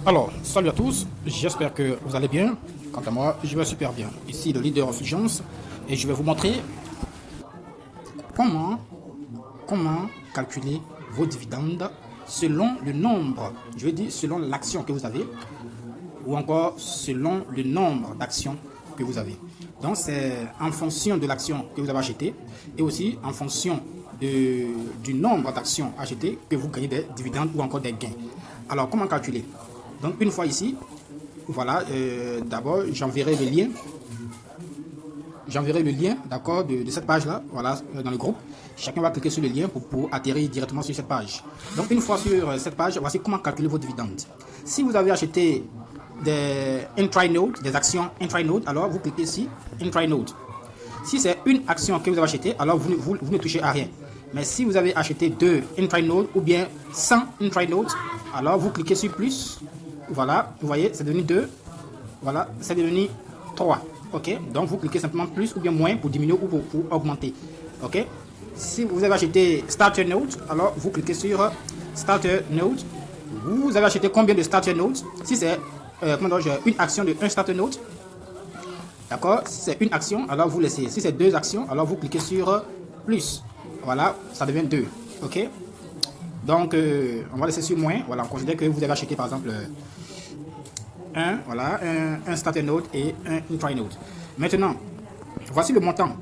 Alors, salut à tous, j'espère que vous allez bien. Quant à moi, je vais super bien. Ici, le leader of Fulgence, et je vais vous montrer comment, comment calculer vos dividendes selon le nombre, je veux dire selon l'action que vous avez, ou encore selon le nombre d'actions que vous avez. Donc, c'est en fonction de l'action que vous avez achetée et aussi en fonction du nombre d'actions achetées que vous gagnez des dividendes ou encore des gains. Alors, comment calculer? Donc, une fois ici, voilà, d'abord, j'enverrai le lien. J'enverrai le lien, d'accord, de cette page-là, voilà, dans le groupe. Chacun va cliquer sur le lien pour atterrir directement sur cette page. Donc, une fois sur cette page, voici comment calculer vos dividendes. Si vous avez acheté des intra-notes, des actions intra-notes, alors vous cliquez ici, intra-note. Si c'est une action que vous avez achetée, alors vous ne touchez à rien. Mais si vous avez acheté 2 intra-notes ou bien 100 intra-notes, alors vous cliquez sur plus. Voilà, vous voyez, c'est devenu 2. Voilà, c'est devenu 3. Ok, donc vous cliquez simplement plus ou bien moins pour diminuer ou pour augmenter. Ok, si vous avez acheté Starter Note, alors vous cliquez sur Starter Note. Vous avez acheté combien de Starter Note? Si c'est une action de 1 Starter Note, d'accord, si c'est une action, alors vous laissez. Si c'est 2 actions, alors vous cliquez sur plus. Voilà, ça devient 2. Ok, donc on va laisser sur moins. Voilà, on considère que vous avez acheté par exemple un starter note et un intra note. Maintenant, voici le montant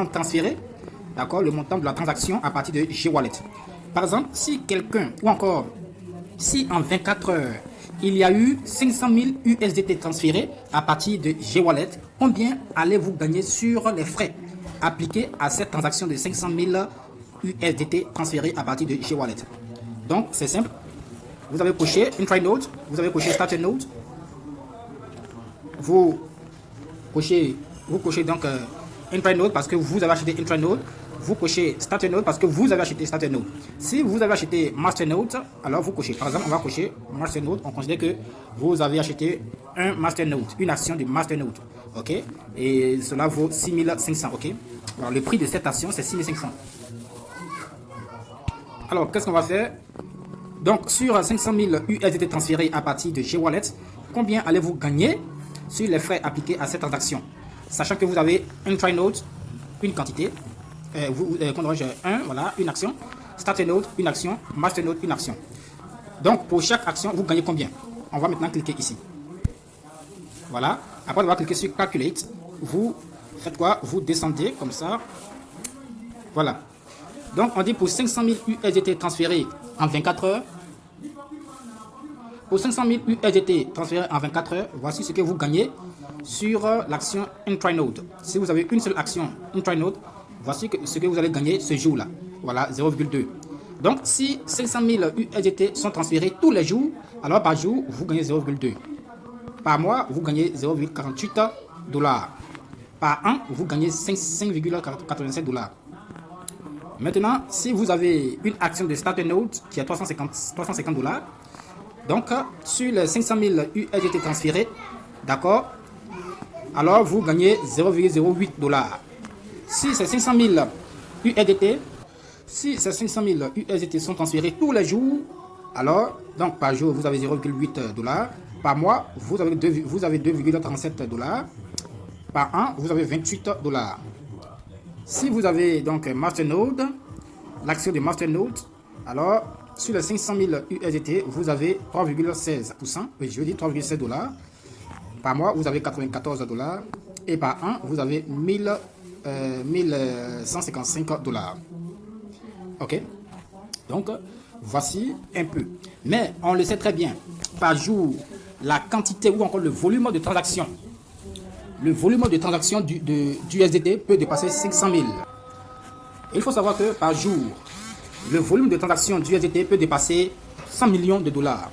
transféré, d'accord, le montant de la transaction à partir de G-Wallet. Par exemple, si quelqu'un, ou encore, si en 24 heures, il y a eu 500 000 USDT transférés à partir de G-Wallet, combien allez-vous gagner sur les frais appliqués à cette transaction de 500 000 USDT transférés à partir de G-Wallet? Donc, c'est simple. Vous avez coché intra-note, vous avez coché starter note, vous cochez donc intra-note parce que vous avez acheté intra-note, vous cochez starter note parce que vous avez acheté starter note. Si vous avez acheté master note, alors vous cochez. Par exemple, on va cocher master note, on considère que vous avez acheté un master note, une action de master note. Ok, et cela vaut 6500. Ok, alors le prix de cette action c'est 6500. Alors, qu'est-ce qu'on va faire? Donc, sur 500 000 USDT transférés à partir de G-Wallet, combien allez-vous gagner sur les frais appliqués à cette transaction? Sachant que vous avez un try-note, une quantité, voilà, une action, starter note, une action, master note, une action. Donc, pour chaque action, vous gagnez combien? On va maintenant cliquer ici. Voilà. Après avoir cliqué sur Calculate, vous faites quoi? Vous descendez comme ça. Voilà. Donc, on dit pour 500 000 USDT transférés en 24 heures. Pour 500 000 USDT transférés en 24 heures, voici ce que vous gagnez sur l'action intra-note. Si vous avez une seule action intra-note, voici ce que vous allez gagner ce jour-là. Voilà, 0,2. Donc, si 500 000 USDT sont transférés tous les jours, alors par jour, vous gagnez 0,2. Par mois, vous gagnez 0,48 $. Par an, vous gagnez 5,87 $. Maintenant, si vous avez une action de starter note qui est 350 $, donc sur les 500 000 USDT transférés, d'accord, alors vous gagnez 0,08 $. Si ces 500 000 USDT, sont transférés tous les jours, alors donc par jour vous avez 0,8 $, par mois vous avez 2,37 $, par an vous avez 28 $. Si vous avez donc Masternode, l'action de Masternode, alors sur les 500 000 USDT, vous avez 3,16%, je veux dire 3,16 $. Par mois, vous avez 94 $. Et par an, vous avez 1155 $. Ok? Donc, voici un peu. Mais on le sait très bien, par jour, la quantité ou encore le volume de transactions. Le volume de transactions du USDT peut dépasser 500 000. Il faut savoir que par jour, le volume de transactions du USDT peut dépasser 100 millions de dollars.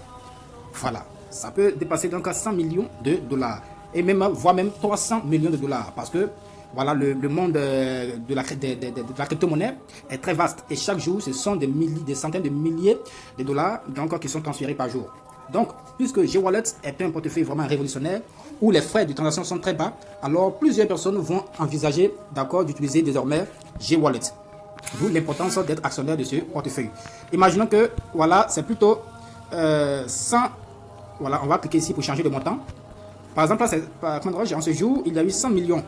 Voilà, ça peut dépasser donc 100 millions de dollars. Et même, voire même 300 millions de dollars. Parce que voilà, le monde de la crypto-monnaie est très vaste. Et chaque jour, ce sont des centaines de milliers de dollars donc, qui sont transférés par jour. Donc, puisque G-Wallet est un portefeuille vraiment révolutionnaire, où les frais de transaction sont très bas, alors plusieurs personnes vont envisager d'utiliser désormais G-Wallet. D'où l'importance d'être actionnaire de ce portefeuille. Imaginons que voilà, c'est plutôt 100, voilà, on va cliquer ici pour changer de montant. Par exemple, en ce jour, il y a eu 100 millions.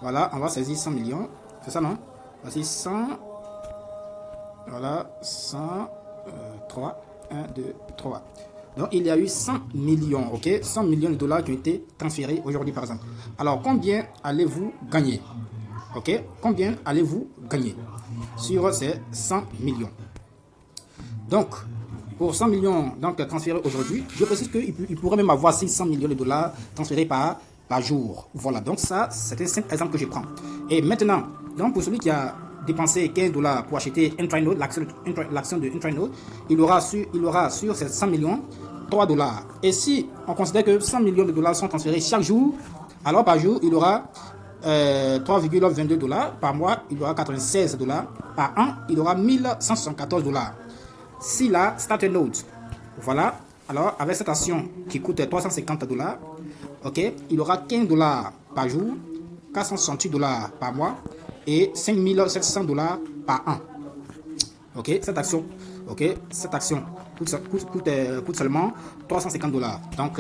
Voilà, on va saisir 100 millions. C'est ça, non? Voici 100. Voilà, 100, 3, 1, 2, 3. Donc, il y a eu 100 millions, ok? 100 millions de dollars qui ont été transférés aujourd'hui, par exemple. Alors, combien allez-vous gagner? Ok? Combien allez-vous gagner sur ces 100 millions? Donc, pour 100 millions donc, transférés aujourd'hui, je précise qu'il pourrait même avoir 600 millions de dollars transférés par jour. Voilà, donc ça, c'est un simple exemple que je prends. Et maintenant, donc pour celui qui a dépensé 15 dollars pour acheter Intrinode, l'action de Intrinode, il aura sur ces 100 millions 3 dollars. Et si on considère que 100 millions de dollars sont transférés chaque jour, alors par jour, il aura 3,22 dollars. Par mois, il aura 96 dollars. Par an, il aura 1174 dollars. Si la Startnode, voilà, alors avec cette action qui coûte 350 dollars, ok, il aura 15 dollars par jour, 468 dollars par mois et 5700 dollars par an. Ok, cette action coûte seulement 350 dollars. Donc,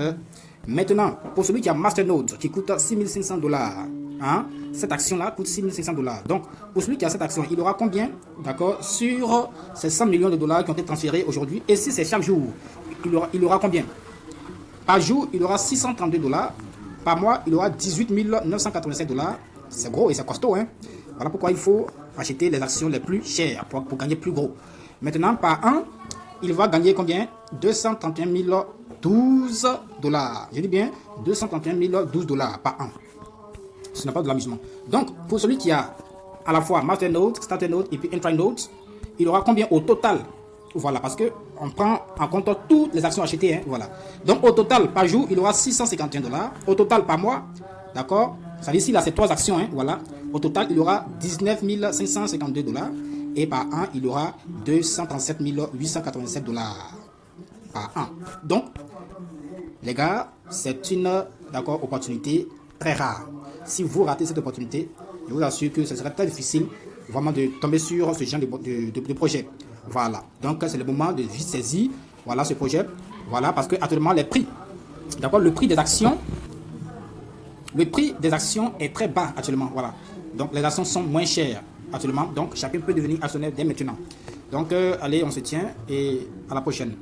maintenant, pour celui qui a Masternode qui coûte 6500 dollars, hein, cette action-là coûte 6500 dollars. Donc, pour celui qui a cette action, il aura combien, d'accord, sur ces 100 millions de dollars qui ont été transférés aujourd'hui? Et si c'est chaque jour, il aura combien? Par jour, il aura 632 dollars. Par mois, il aura 18 987 dollars. C'est gros et c'est costaud, hein. Voilà pourquoi il faut acheter les actions les plus chères pour gagner plus gros. Maintenant, par an, il va gagner combien? 231 012 dollars. Je dis bien 231 012 dollars par an. Ce n'est pas de l'amusement. Donc, pour celui qui a à la fois Masternode, Startnode et puis Intrinode, il aura combien au total? Voilà, parce que on prend en compte toutes les actions achetées, hein, voilà. Donc, au total, par jour, il aura 651 dollars. Au total, par mois, d'accord? Ça veut dire s'il a ces 3 actions, hein, voilà. Au total, il aura 19 552 dollars. Et par an, il aura 237 887 dollars par an. Donc, les gars, c'est une opportunité très rare. Si vous ratez cette opportunité, je vous assure que ce serait très difficile vraiment de tomber sur ce genre de projet. Voilà. Donc, c'est le moment de vite saisir voilà, ce projet. Voilà, parce que actuellement, les prix, d'accord, le prix des actions est très bas actuellement. Voilà. Donc, les actions sont moins chères actuellement. Donc, chacun peut devenir actionnaire dès maintenant. Donc, allez, on se tient et à la prochaine.